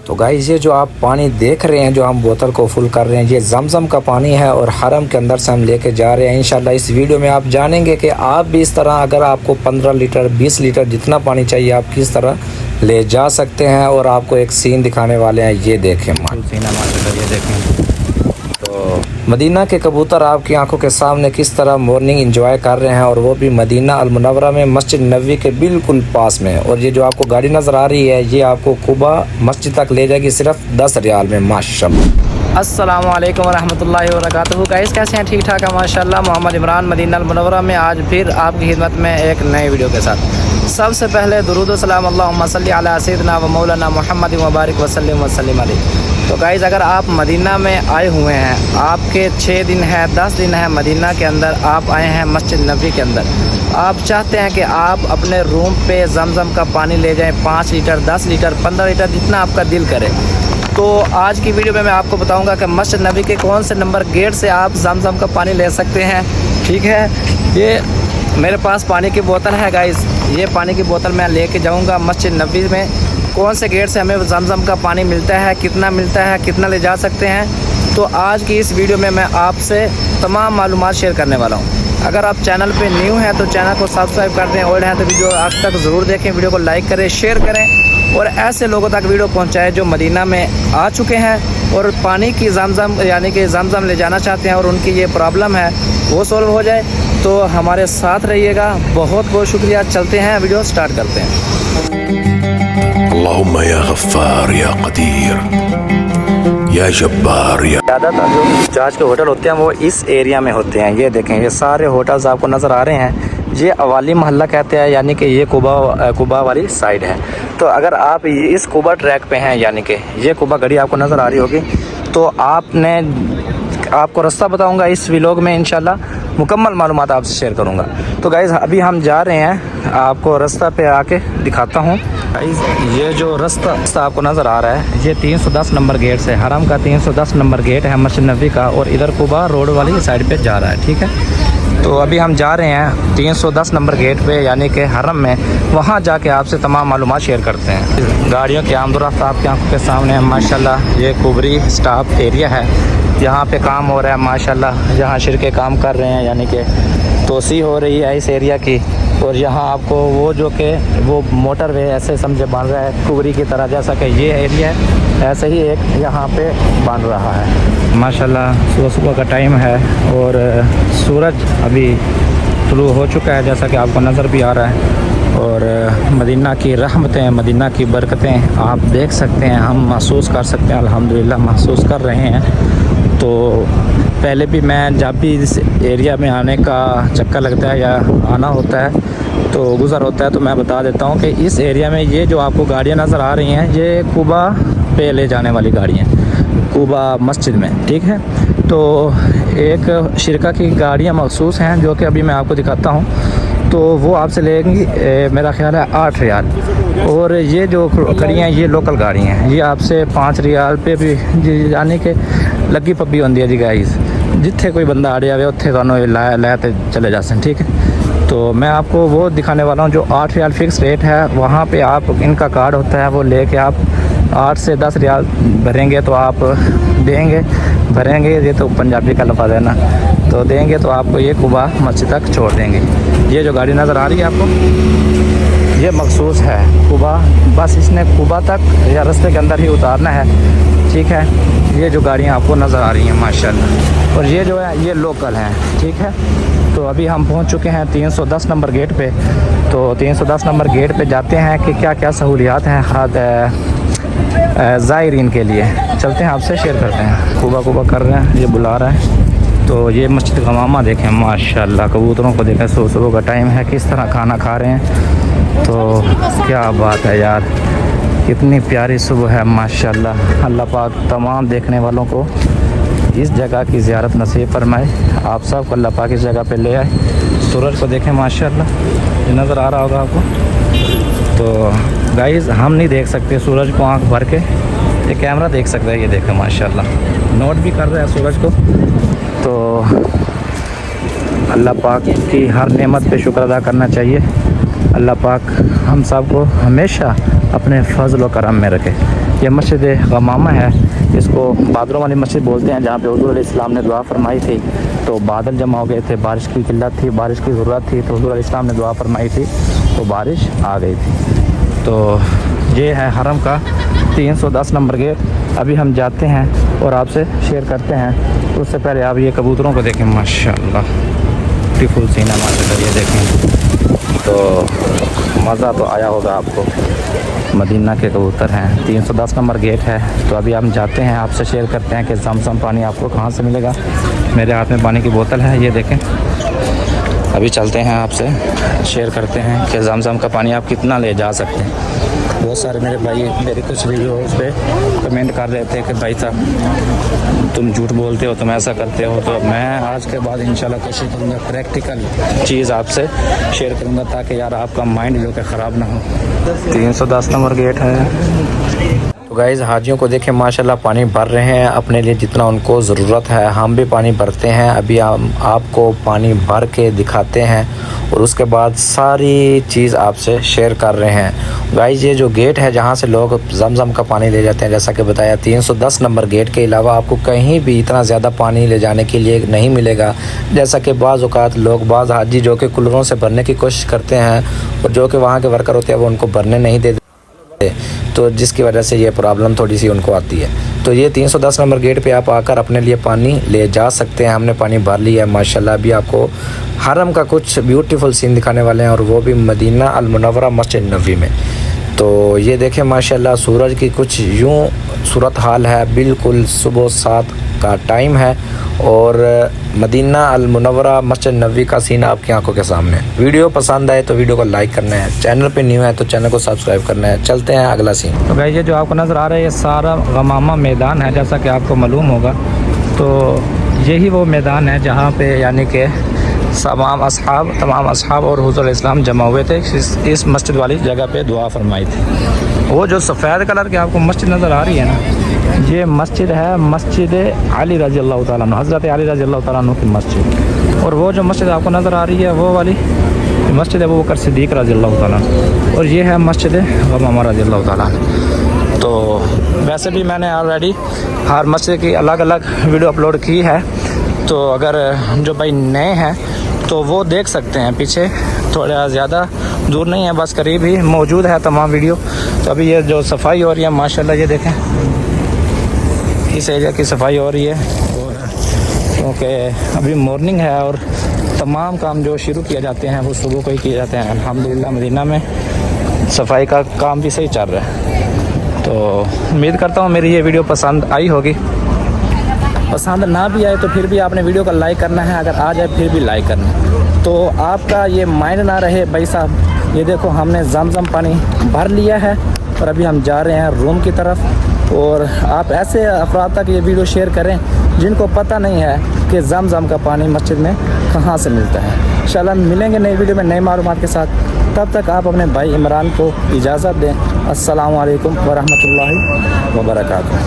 तो गाइस ये जो आप पानी देख रहे हैं, जो हम बोतल को फुल कर रहे हैं, ये जमजम का पानी है और हरम के अंदर से हम लेके जा रहे हैं। इंशाल्लाह इस वीडियो में आप जानेंगे कि आप भी इस तरह अगर आपको 15 लीटर 20 लीटर जितना पानी चाहिए आप किस तरह ले जा सकते हैं। और आपको एक सीन दिखाने वाले हैं, ये देखें ये देखें। तो मदीना के कबूतर आपकी आंखों के सामने किस तरह मॉर्निंग एंजॉय कर रहे हैं, और वो भी मदीना अल मुनव्वरा में मस्जिद नबवी के बिल्कुल पास में। और ये जो आपको गाड़ी नज़र आ रही है ये आपको कुबा मस्जिद तक ले जाएगी सिर्फ 10 रियाल में। माशाल्लाह। अस्सलामु अलैकुम वरहमतुल्लाहि वबरकातुहू। गाइस कैसे हैं? ठीक ठाक है माशाल्लाह। मोहम्मद इमरान मदीना अल मुनव्वरा में आज फिर आपकी खिदमत में एक नए वीडियो के साथ। सबसे पहले दुरूद व सलाम अल्लाहुम्मा सल्ली अला सय्यिदिना व मौलाना मुहम्मद व बारिक वसल्लिम वसल्लिम अलैहि। तो गाइस अगर आप मदीना में आए हुए हैं, आपके 6 दिन है 10 दिन है मदीना के अंदर, आप आए हैं मस्जिद नबवी के अंदर, आप चाहते हैं कि आप अपने रूम पे जमजम का पानी ले जाएं 5 लीटर 10 लीटर 15 लीटर जितना आपका दिल करे। तो आज की वीडियो में मैं आपको बताऊंगा कि मस्जिद नबवी के कौन से नंबर गेट से आप जमजम का पानी ले सकते हैं। ठीक है, ये मेरे पास पानी की बोतल है गाइस, ये पानी की बोतल मैं लेके जाऊंगा मस्जिद नबवी में। कौन से गेट से हमें जमजम का पानी मिलता है, कितना ले जा सकते हैं। तो आज की इस वीडियो में मैं आपसे तमाम मालूमात शेयर करने वाला हूँ। अगर आप चैनल पे न्यू हैं तो चैनल को सब्सक्राइब कर दें, ओल्ड हैं तो वीडियो आज तक ज़रूर देखें, वीडियो को लाइक करें, शेयर करें और ऐसे लोगों तक वीडियो पहुँचाएँ जो मदीना में आ चुके हैं और पानी की जमजम यानी कि जमजम ले जाना चाहते हैं और उनकी ये प्रॉब्लम है वो सॉल्व हो जाए। तो हमारे साथ रहिएगा। बहुत बहुत शुक्रिया। चलते हैं, वीडियो स्टार्ट करते हैं। अल्लाहुम्मा या गफ्फार या कदीर या जब्बार या। ज़्यादातर जो जहाज के होटल होते हैं वो इस एरिया में होते हैं। ये देखें, ये सारे होटल्स आपको नज़र आ रहे हैं। ये अवाली मोहल्ला कहते हैं, यानी कि ये कुबा वाली साइड है। तो अगर आप इस कुबा ट्रैक पे हैं, यानी कि ये कुबा घड़ी आपको नज़र आ रही होगी, तो आपको रास्ता बताऊंगा इस व्लॉग में। इंशाल्लाह मुकम्मल मालूमात आपसे शेयर करूंगा। तो गाइज़ अभी हम जा रहे हैं, आपको रास्ता पे आके दिखाता हूँ। गाइज़ ये जो रास्ता आपको नज़र आ रहा है ये 310 नंबर गेट से, हरम का 310 नंबर गेट है मस्जिद नबवी का, और इधर कुबा रोड वाली साइड पे जा रहा है। ठीक है, तो अभी हम जा रहे हैं 310 नंबर गेट पे यानी कि हरम में। वहाँ जाके आपसे तमाम मालूमात शेयर करते हैं। गाड़ियों की आमदोरफ्त आपकी आंखों के सामने है माशाल्लाह। ये कुबरी स्टाफ एरिया है, यहाँ पे काम हो रहा है माशाल्लाह। यहाँ शिरके काम कर रहे हैं, यानी कि तोसी हो रही है इस एरिया की। और यहाँ आपको वो मोटरवे ऐसे समझे बन रहा है कुबरी की तरह, जैसा कि ये एरिया है ऐसे ही एक यहाँ पे बन रहा है माशाल्लाह। सुबह सुबह का टाइम है और सूरज अभी तुलू हो चुका है, जैसा कि आपको नज़र भी आ रहा है। और मदीना की रहमतें, मदीना की बरकतें आप देख सकते हैं, हम महसूस कर सकते हैं, अल्हम्दुलिल्लाह महसूस कर रहे हैं। तो पहले भी मैं जब भी इस एरिया में आने का चक्कर लगता है या आना होता है तो गुज़र होता है, तो मैं बता देता हूँ कि इस एरिया में ये जो आपको गाड़ियाँ नज़र आ रही हैं ये कुबा पे ले जाने वाली गाड़ियाँ, कुबा मस्जिद में। ठीक है, तो एक शिरका की गाड़ियाँ मखसूस हैं जो कि अभी मैं आपको दिखाता हूँ। तो वो आपसे लेंगी मेरा ख्याल है 8 रियाल। और ये जो खड़ी हैं ये लोकल गाड़ी हैं, ये आपसे 5 रियाल पे भी यानी कि लगी पब्बी होती है जी गाइस। जिथे कोई बंदा आ जाए उत्थे तुहानू लाते चले जा सकते। ठीक है, तो मैं आपको वो दिखाने वाला हूँ जो 8 रियाल फिक्स रेट है। वहाँ पे आप इनका कार्ड होता है, वो लेके आप 8 से 10 रियाल भरेंगे तो आप भरेंगे ये तो पंजाबी का लफाज है ना, तो देंगे तो आपको ये कुबा मस्जिद तक छोड़ देंगे। ये जो गाड़ी नज़र आ रही है आपको ये मखसूस है कुबा, बस इसने कुबा तक या रास्ते के अंदर ही उतारना है। ठीक है, ये जो गाड़ियाँ आपको नज़र आ रही हैं माशाल्लाह, और ये जो है ये लोकल हैं। ठीक है, तो अभी हम पहुंच चुके हैं 310 नंबर गेट पे। तो 310 नंबर गेट पे जाते हैं कि क्या क्या सहूलियात हैं ज़ायरीन के लिए। चलते हैं, आपसे शेयर करते हैं। कुबा कर रहे हैं, ये बुला रहा है। तो ये मस्जिद गमामा देखें माशाल्लाह, कबूतरों को देखें, सुबह का टाइम है किस तरह खाना खा रहे हैं। तो क्या बात है यार, कितनी प्यारी सुबह है माशाल्लाह। अल्लाह पाक तमाम देखने वालों को इस जगह की ज़ियारत नसीब फरमाए। आप सब को अल्लाह पाक इस जगह पे ले आए। सूरज को देखें माशाल्लाह, ये नज़र आ रहा होगा आपको। तो गाइज़ हम नहीं देख सकते सूरज को आंख भर के, ये कैमरा देख सकता है। ये देखें माशाल्लाह, नोट भी कर रहा है सूरज को। तो अल्लाह पाक की हर नेमत पे शुक्र अदा करना चाहिए। अल्लाह पाक हम सब को हमेशा अपने फजल व करम में रखे। ये मस्जिद गमामा है, इसको बादलों वाली मस्जिद बोलते हैं, जहाँ पे हुज़ूर अलैहिस्सलाम ने दुआ फरमाई थी। तो बादल जमा हो गए थे, बारिश की किल्लत थी, बारिश की ज़रूरत थी, तो हुज़ूर अलैहिस्सलाम ने दुआ फरमाई थी तो बारिश आ गई थी। तो ये है हरम का 310 नंबर गेट। अभी हम जाते हैं और आपसे शेयर करते हैं। तो उससे पहले आप ये कबूतरों को देखें, माशाल्लाह ब्यूटीफुल सीन है माशाल्लाह, ये देखें तो मज़ा तो आया होगा आपको। मदीना के कबूतर हैं, 310 नंबर गेट है। तो अभी हम जाते हैं, आपसे शेयर करते हैं कि ज़मज़म पानी आपको कहाँ से मिलेगा। मेरे हाथ में पानी की बोतल है, ये देखें। अभी चलते हैं, आपसे शेयर करते हैं कि ज़मज़म का पानी आप कितना ले जा सकते हैं। बहुत सारे मेरे भाई मेरे कुछ वीडियोज़ पे कमेंट कर रहे थे कि भाई साहब तुम झूठ बोलते हो, तुम ऐसा करते हो। तो मैं आज के बाद इंशाल्लाह कोशिश करूँगा प्रैक्टिकल चीज़ आपसे शेयर करूँगा, ताकि यार आपका माइंड जो कि ख़राब ना हो। 310 नंबर गेट है। तो गाइज़ हाजियों को देखें माशाल्लाह पानी भर रहे हैं अपने लिए जितना उनको ज़रूरत है। हम भी पानी भरते हैं। अभी हम आपको पानी भर के दिखाते हैं और उसके बाद सारी चीज़ आपसे शेयर कर रहे हैं। गाइज़ ये जो गेट है जहाँ से लोग ज़मज़म का पानी ले जाते हैं, जैसा कि बताया 310 नंबर गेट के अलावा आपको कहीं भी इतना ज़्यादा पानी ले जाने के लिए नहीं मिलेगा। जैसा कि बाज़ औक़ात लोग बाज़ हाजी जो कि कूलरों से भरने की कोशिश करते हैं और जो कि वहाँ के वर्कर होते हैं वो उनको भरने नहीं देते, तो जिसकी वजह से ये प्रॉब्लम थोड़ी सी उनको आती है। तो ये 310 नंबर गेट पे आप आकर अपने लिए पानी ले जा सकते हैं। हमने पानी भर लिया है माशाल्लाह। अभी आपको हरम का कुछ ब्यूटीफुल सीन दिखाने वाले हैं और वो भी मदीना अल मुनव्वरा मस्जिद नबवी में। तो ये देखें माशाल्लाह सूरज की कुछ यूँ सूरत हाल है, बिल्कुल सुबह 7 का टाइम है और मदीना अल मुनव्वरा मस्जिद नबवी का सीन आपकी आंखों के सामने। वीडियो पसंद आए तो वीडियो को लाइक करना है, चैनल पे न्यू है तो चैनल को सब्सक्राइब करना है। चलते हैं अगला सीन। तो गाइस ये जो आपको नज़र आ रहा है ये सारा गमामा मैदान है, जैसा कि आपको मालूम होगा। तो यही वो मैदान है जहाँ पे यानी कि तमाम असहाब और हुज़ूर अलैहिस्सलाम जमा हुए थे, इस मस्जिद वाली जगह पे दुआ फरमाई थी। वो जो सफ़ेद कलर की आपको मस्जिद नज़र आ रही है ना, ये मस्जिद है मस्जिद अली रज़ी अल्लाह तआला अन्हु, हज़रत अली रज़ी अल्लाह तआला अन्हु की मस्जिद। और वो जो मस्जिद आपको नज़र आ रही है वो वाली मस्जिद है वो बकर सिद्दीक़ रज़ी अल्लाह तआला अन्हु, और ये है मस्जिद गमामा रज़ी अल्लाह तआला अन्हु। तो वैसे भी मैंने ऑलरेडी हर मस्जिद की अलग अलग वीडियो अपलोड की है, तो अगर जो भाई नए हैं तो वो देख सकते हैं। पीछे थोड़ा ज़्यादा दूर नहीं है, बस करीब ही मौजूद है तमाम वीडियो। तो अभी ये जो सफाई हो रही है माशाल्लाह, ये देखें इस एरिया की सफाई हो रही है, और क्योंकि अभी मॉर्निंग है और तमाम काम जो शुरू किए जाते हैं वो सुबह को ही किए जाते हैं। अल्हम्दुलिल्लाह मदीना में सफाई का काम भी सही चल रहा है। तो उम्मीद करता हूँ मेरी ये वीडियो पसंद आई होगी। पसंद ना भी आए तो फिर भी आपने वीडियो को लाइक करना है, अगर आ जाए फिर भी लाइक करना है। तो आपका ये माइंड ना रहे भाई साहब ये देखो हमने ज़मज़म पानी भर लिया है और अभी हम जा रहे हैं रूम की तरफ। और आप ऐसे अफराद तक ये वीडियो शेयर करें जिनको पता नहीं है कि ज़मज़म का पानी मस्जिद में कहाँ से मिलता है। इंशाल्लाह मिलेंगे नई वीडियो में नए मालूमात के साथ। तब तक आप अपने भाई इमरान को इजाज़त दें। अस्सलामु अलैकुम व रहमतुल्लाहि व बरकातुहू।